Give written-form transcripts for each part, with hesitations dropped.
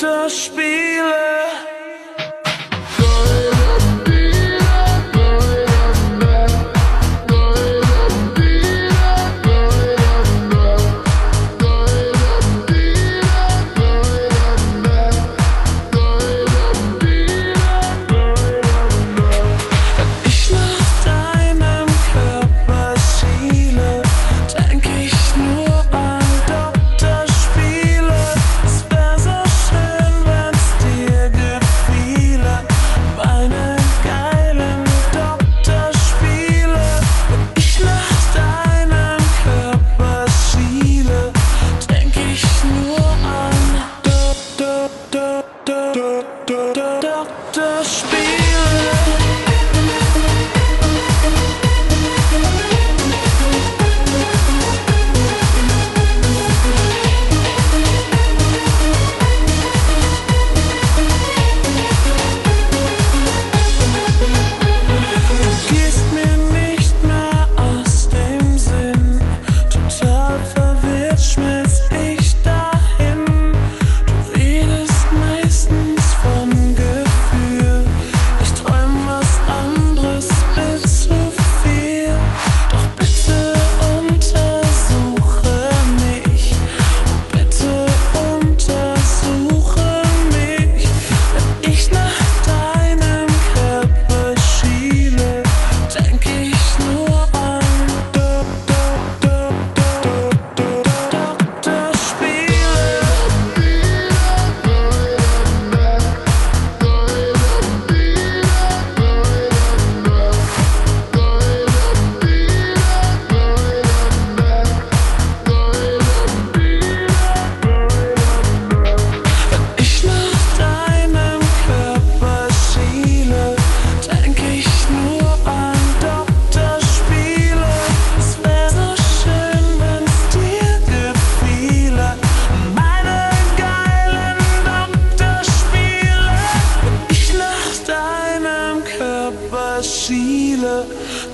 Doktorspiele.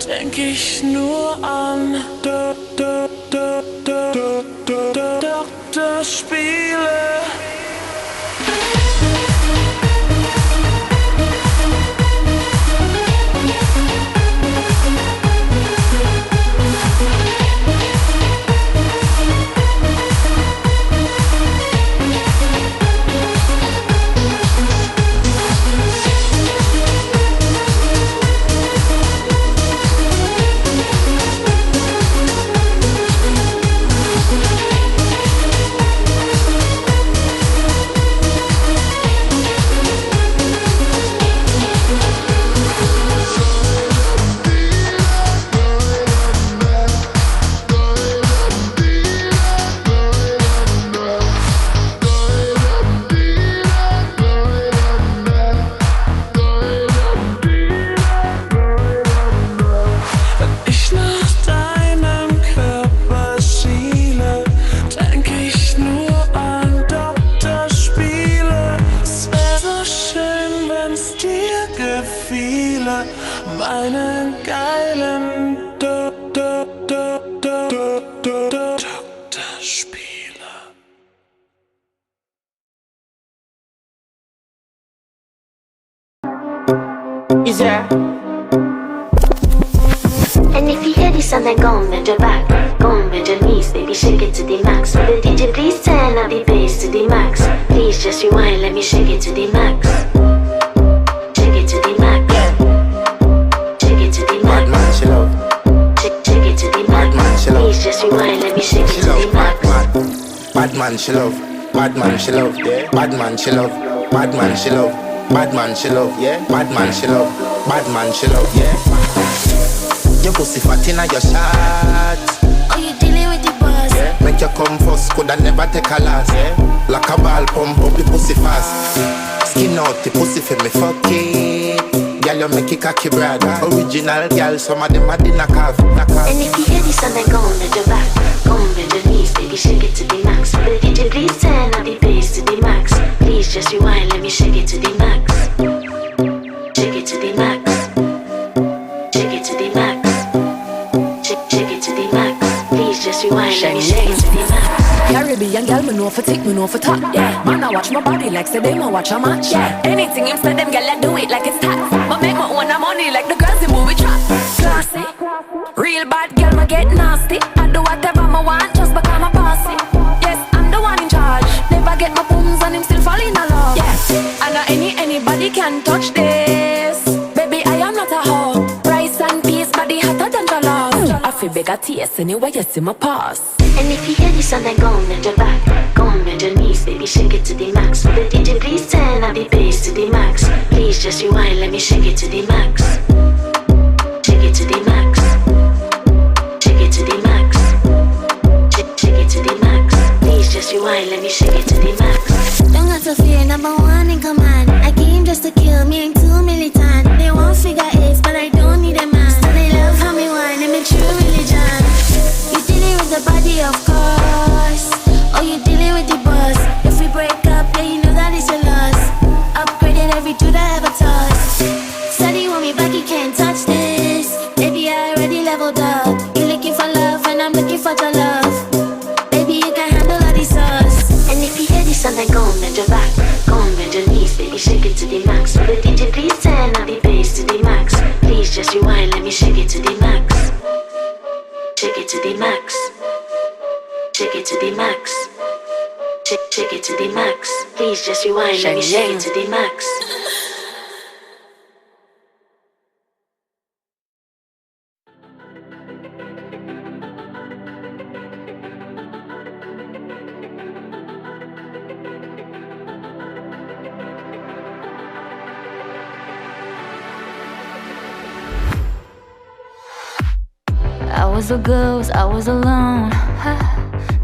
Denk ich nur an Doktorspiele. Meine geilen Doktorspiele. Is there? And if you hear this song, then go and bend your back, go and bend your knees, baby, shake it to the max. Will the DJ please turn up the bass to the max? Please just rewind, let me shake it to the max. Shake it to the max. Shake it to the max. Bad man, she love. Shake it to the max. Bad man, she love. Please just rewind, let me shake it to the max. Bad man, she love. Bad man, she love. Bad man, she love. Bad man, she love. Bad man, she love. Yeah. Bad man, she love. Bad man, she love. Yeah. Your pussy fat inna your shot. Oh, you dealing with the boss? Yeah. Make you come first, coulda never take a last. Yeah. Like a ball, pump up the pussy fast. Skin out the pussy for me, fuck it. Girl, you make it cocky brad. Original girl, some of them are the knockoff. And if you hear this song, then go and bend your back, go and bend your knees, baby, shake it to the max. Will the DJ please turn up the bass to the max? Please just rewind, let me shake it to the max. Shake it to the max. Shake it to the max. Shake it to the max. Please just rewind, let me shake it to the max. Caribbean girl, me know know for tick, me know for top. Yeah, man, I watch my body like say them I watch a match. Yeah, anything him say them girl I do it like it's tax. But make my own money like the girls in movie trap. Classy, real bad girl, me get nasty. I do whatever I want just because I'm bossy. Yes, I'm the one in charge. Never get my booms and him still fall in love. Yeah, and not anybody can touch this. Baby, I am not a hoe. Rice and peas, body hotter than jollof. I feel bigger taste anyway, you see my pass. And if you hear this song, then go on bend your back, go on bend your knees, baby, shake it to the max. Will the DJ please turn up the bass to the max? Please just rewind, let me shake it to the max. Shake it to the max. Shake it to the max. Shake it to the max. Please just rewind, let me shake it to the max. Don't got to fear, number one in command. I came just to kill me, I'm too militant. They won't figure eight, but I don't need a man. So they love how me whine, I'm a true religion. You dealing with the body, of course. Oh, you dealing with the boss. If we break up, yeah, you know that it's your loss. Upgraded every dude I ever touched. Study want me back, you can't touch this. Baby, I already leveled up. You looking for love, and I'm looking for your love. Baby, you can handle all these sauce. And if you hear this song, then go on bend your back, go on bend your knees, baby, shake it to the max. Will the DJ please turn up the bass to the max? Please just rewind, let me shake it to the max. Shake it to the max. Shake it to the max. Shake it to the max. Please just rewind, let me shake it to the max. I was a ghost, I was alone.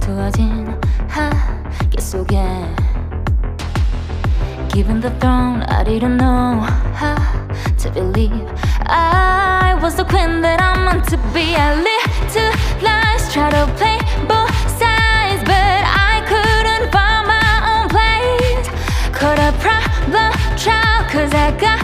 두어진 길 속에 Given the throne, I didn't know to believe I was the queen that I'm meant to be. I lived two lives, try to play both sides, but I couldn't find my own place. Caught a problem child, cause I got